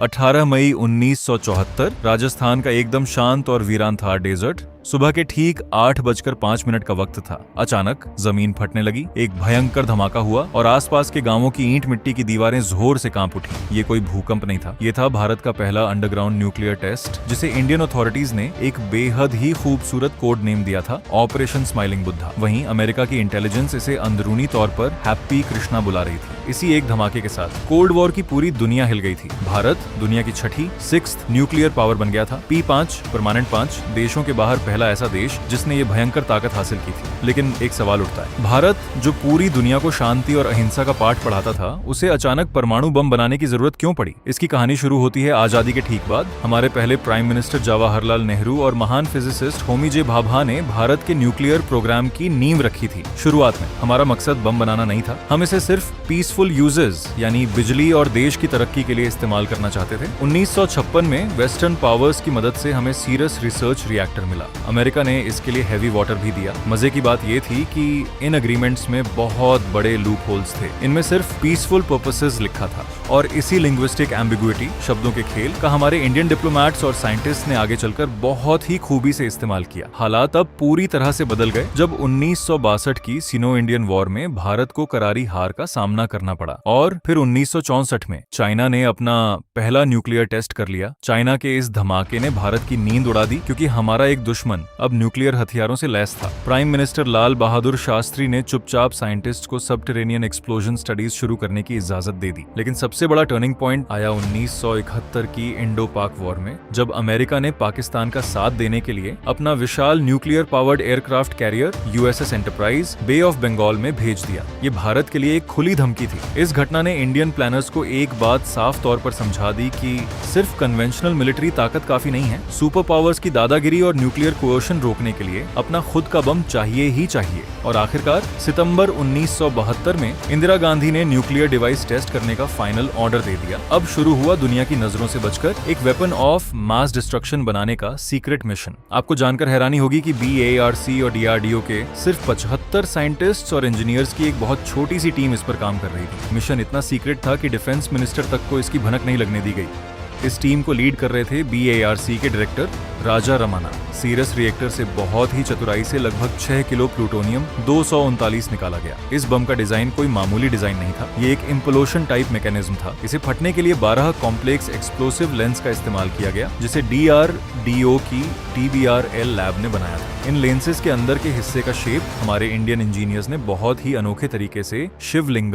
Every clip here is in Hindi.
18 मई 1974 राजस्थान का एकदम शांत और वीरान थार डेजर्ट। सुबह के ठीक 8:05 का वक्त था। अचानक जमीन फटने लगी, एक भयंकर धमाका हुआ और आसपास के गांवों की ईंट मिट्टी की दीवारें जोर से कांप उठी। ये कोई भूकंप नहीं था, ये था भारत का पहला अंडरग्राउंड न्यूक्लियर टेस्ट, जिसे इंडियन अथॉरिटीज ने एक बेहद ही खूबसूरत कोड नेम दिया था, ऑपरेशन स्माइलिंग बुद्धा। वहीं अमेरिका की इंटेलिजेंस इसे अंदरूनी तौर पर हैप्पी कृष्णा बुला रही थी। इसी एक धमाके के साथ कोल्ड वॉर की पूरी दुनिया हिल गई थी। भारत दुनिया की छठी न्यूक्लियर पावर बन गया था। P5 परमानेंट 5 देशों के बाहर पहला ऐसा देश जिसने ये भयंकर ताकत हासिल की थी। लेकिन एक सवाल उठता है, भारत जो पूरी दुनिया को शांति और अहिंसा का पाठ पढ़ाता था, उसे अचानक परमाणु बम बनाने की जरूरत क्यों पड़ी? इसकी कहानी शुरू होती है आजादी के ठीक बाद। हमारे पहले प्राइम मिनिस्टर जवाहरलाल नेहरू और महान फिजिसिस्ट होमी जे भाभा ने भारत के न्यूक्लियर प्रोग्राम की नींव रखी थी। शुरुआत में हमारा मकसद बम बनाना नहीं था, हम इसे सिर्फ पीसफुल यूजेस यानी बिजली और देश की तरक्की के लिए इस्तेमाल करना चाहते थे। 1956 में वेस्टर्न पावर्स की मदद से हमें सीरस रिसर्च रिएक्टर मिला। अमेरिका ने इसके लिए हैवी वाटर भी दिया। मजे की बात ये थी कि इन एग्रीमेंट्स में बहुत बड़े लूप होल्स थे। इनमें सिर्फ पीसफुल पर्पसेस लिखा था और इसी लिंग्विस्टिक एम्बिगुइटी, शब्दों के खेल का हमारे इंडियन डिप्लोमैट्स और साइंटिस्ट ने आगे चलकर बहुत ही खूबी से इस्तेमाल किया। हालात अब पूरी तरह से बदल गए जब 1962 की सिनो इंडियन वॉर में भारत को करारी हार का सामना करना पड़ा और फिर 1964 में चाइना ने अपना पहला न्यूक्लियर टेस्ट कर लिया। चाइना के इस धमाके ने भारत की नींद उड़ा दी, क्योंकि हमारा एक दुश्मन अब न्यूक्लियर हथियारों से लैस था। प्राइम मिनिस्टर लाल बहादुर शास्त्री ने चुपचाप साइंटिस्ट को सबटेरेनियन एक्सप्लोजन स्टडीज शुरू करने की इजाजत दे दी। लेकिन सबसे बड़ा टर्निंग पॉइंट आया 1971 की इंडो पाक वॉर में, जब अमेरिका ने पाकिस्तान का साथ देने के लिए अपना विशाल nuclear powered aircraft carrier USS Enterprise Bay of Bengal में भेज दिया। ये भारत के लिए एक खुली धमकी थी। इस घटना ने इंडियन प्लानर्स को एक बात साफ तौर पर समझा दी कि सिर्फ कन्वेंशनल मिलिट्री ताकत काफी नहीं है। सुपर पावर्स की दादागिरी और न्यूक्लियर कोएर्शन रोकने के लिए अपना खुद का बम चाहिए ही चाहिए। और आखिरकार सितंबर 1972 में इंदिरा गांधी ने न्यूक्लियर डिवाइस टेस्ट करने का फाइनल ऑर्डर दे दिया। अब शुरू हुआ दुनिया की नजरों से बचकर एक वेपन ऑफ मास डिस्ट्रक्शन बनाने का सीक्रेट मिशन। आपको जानकर हैरानी होगी कि BARC और DRDO के सिर्फ 75 साइंटिस्ट्स और इंजीनियर्स की एक बहुत छोटी सी टीम इस पर काम कर रही थी। मिशन इतना सीक्रेट था कि डिफेंस मिनिस्टर तक को इसकी भनक नहीं लगने दी गई। इस टीम को लीड कर रहे थे BARC के director Raja Ramanna. Serous reactor से बहुत ही चतुराई से लगभग 6 किलो प्लूटोनियम 239 निकाला गया। इस बम का डिजाइन कोई मामूली डिजाइन नहीं था, ये एक इम्प्लोशन टाइप मैकेनिज्म था। इसे फटने के लिए 12 कॉम्प्लेक्स एक्सप्लोसिव लेंस का इस्तेमाल किया गया, जिसे DRDO की TBRL लैब ने बनाया था। इन लेंसेज के अंदर के हिस्से का शेप हमारे इंडियन इंजीनियर्स ने बहुत ही अनोखे तरीके से शिवलिंग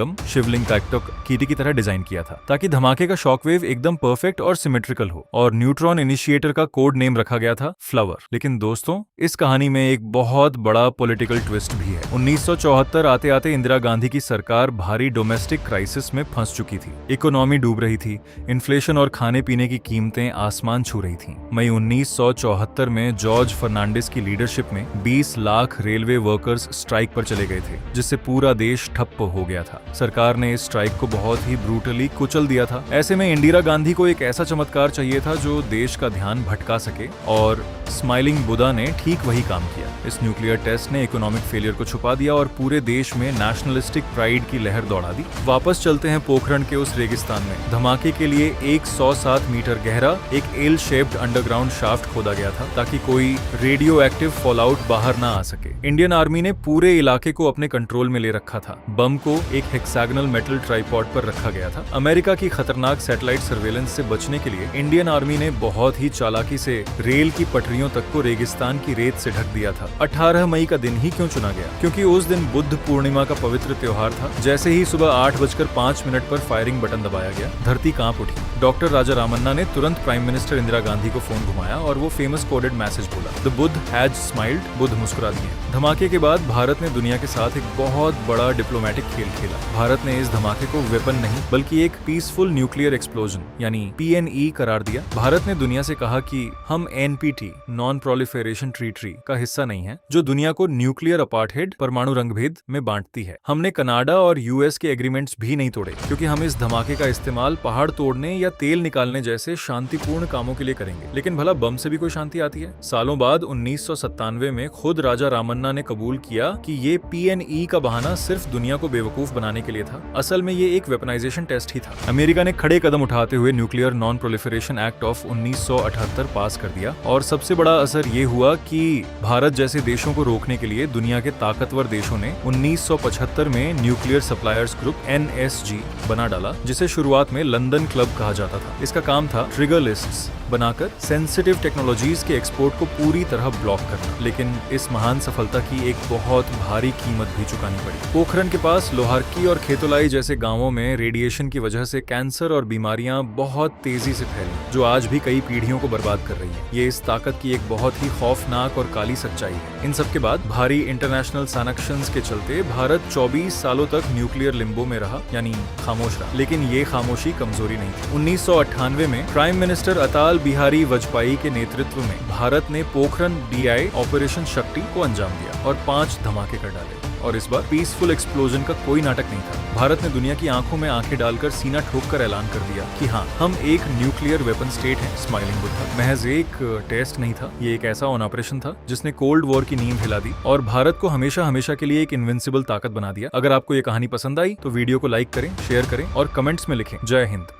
का कीटी की तरह डिजाइन किया था, ताकि धमाके का शॉकवेव एकदम परफेक्ट और सिमेट्रिकल हो। और न्यूट्रॉन इनिशिएटर का कोड नेम रखा गया था फ्लावर। लेकिन दोस्तों, इस कहानी में एक बहुत बड़ा पॉलिटिकल ट्विस्ट भी है। 1974 आते आते इंदिरा गांधी की सरकार भारी डोमेस्टिक क्राइसिस में फंस चुकी थी। इकोनॉमी डूब रही थी, इन्फ्लेशन और खाने पीने की कीमतें आसमान छू रही थीं। मई 1974 में जॉर्ज फर्नांडिस की लीडरशिप में 20 लाख रेलवे वर्कर्स स्ट्राइक पर चले गए थे, जिससे पूरा देश ठप्प हो गया था। सरकार ने इस स्ट्राइक को बहुत ही ब्रूटली कुचल दिया था। ऐसे में इंदिरा गांधी को एक ऐसा चमत्कार चाहिए था जो देश का ध्यान भटका सके, और स्माइलिंग बुद्धा ने ठीक वही काम किया। इस न्यूक्लियर टेस्ट ने इकोनॉमिक फेलियर को छुपा दिया और पूरे देश में नेशनलिस्टिक प्राइड की लहर दौड़ा दी। वापस चलते हैं पोखरण के उस रेगिस्तान में। धमाके के लिए 107 मीटर गहरा एक एल शेप्ड अंडरग्राउंड शाफ्ट खोदा गया था, ताकि कोई रेडियो एक्टिव फॉलआउट बाहर ना आ सके। इंडियन आर्मी ने पूरे इलाके को अपने कंट्रोल में ले रखा था। बम को एक हेक्सागनल मेटल ट्राइपॉड पर रखा गया था। अमेरिका की खतरनाक सैटेलाइट सर्वेलेंस से बचने के लिए इंडियन आर्मी ने बहुत ही चालाकी से रेल की पटरियों तक को रेगिस्तान की रेत से ढक दिया था। 18 मई का दिन ही क्यों चुना गया? क्योंकि उस दिन बुद्ध पूर्णिमा का पवित्र त्योहार था। जैसे ही सुबह 8:05 पर फायरिंग बटन दबाया गया, धरती कांप उठी। डॉक्टर राजा रामन्ना ने तुरंत प्राइम मिनिस्टर इंदिरा गांधी को फोन घुमाया और वो फेमस कोडेड मैसेज बोला, the Buddha has smiled, Buddha मुस्कुरा दिए। धमाके के बाद भारत ने दुनिया के साथ एक बहुत बड़ा डिप्लोमेटिक खेल खेला। भारत ने इस धमाके को वेपन नहीं बल्कि एक पीसफुल न्यूक्लियर एक्सप्लोजन यानी PNE करार दिया। भारत ने दुनिया से कहा कि हम NPT नॉन प्रोलिफेरेशन ट्रीटी का हिस्सा नहीं है, जो दुनिया को न्यूक्लियर अपार्थहेड परमाणु रंगभेद में बांटती है। हमने कनाडा और US के एग्रीमेंट्स भी नहीं तोड़े, क्योंकि हम इस धमाके का इस्तेमाल पहाड़ तोड़ने या तेल निकालने जैसे शांतिपूर्ण कामों के लिए करेंगे। लेकिन भला बम से भी कोई शांति आती है? सालों बाद 1997 में खुद राजा रामन्ना ने कबूल किया कि ये PNE का बहाना सिर्फ दुनिया को बेवकूफ बनाने के लिए था। असल में ये एक वेपनाइजेशन टेस्ट ही था। अमेरिका ने खड़े कदम उठाते हुए nuclear non proliferation act of 1978 पास कर दिया। और सबसे बड़ा असर ये हुआ कि भारत जैसे देशों को रोकने के लिए दुनिया के ताकतवर देशों ने 1975 में न्यूक्लियर सप्लायर्स ग्रुप NSG बना डाला, जिसे शुरुआत में लंदन क्लब कहा जाता था। इसका काम था ट्रिगर लिस्ट्स बनाकर सेंसिटिव टेक्नोलॉजीज के एक्सपोर्ट को पूरी तरह ब्लॉक करना। लेकिन इस महान सफलता की एक बहुत भारी कीमत भी चुकानी पड़ी। पोखरण के पास लोहारकी और खेतोलाई जैसे गांवों में रेडिएशन की वजह से कैंसर और बीमारियां बहुत तेजी से फैली, जो आज भी कई पीढ़ियों को बर्बाद कर रही है। ये इस ताकत की एक बहुत ही खौफनाक और काली सच्चाई है। इन सब के बाद भारी इंटरनेशनल सैंक्शंस के चलते भारत 24 सालों तक न्यूक्लियर लिम्बो में रहा, यानी खामोश रहा। लेकिन ये खामोशी कमजोरी नहीं थी। 1998 में प्राइम मिनिस्टर अटल बिहारी वाजपेयी के नेतृत्व में भारत ने पोखरण DI ऑपरेशन शक्ति को अंजाम दिया और 5 धमाके कर डाले। और इस बार पीसफुल एक्सप्लोजन का कोई नाटक नहीं था। भारत ने दुनिया की आंखों में आंखें डालकर सीना ठोककर ऐलान कर दिया कि हाँ, हम एक न्यूक्लियर वेपन स्टेट हैं। स्माइलिंग बुद्धा महज एक टेस्ट नहीं था, ये एक ऐसा ऑन ऑपरेशन था जिसने कोल्ड वॉर की नींव हिला दी और भारत को हमेशा हमेशा के लिए एक इनविंसिबल ताकत बना दिया। अगर आपको ये कहानी पसंद आई तो वीडियो को लाइक करें, शेयर करें और कमेंट्स में लिखें जय हिंद।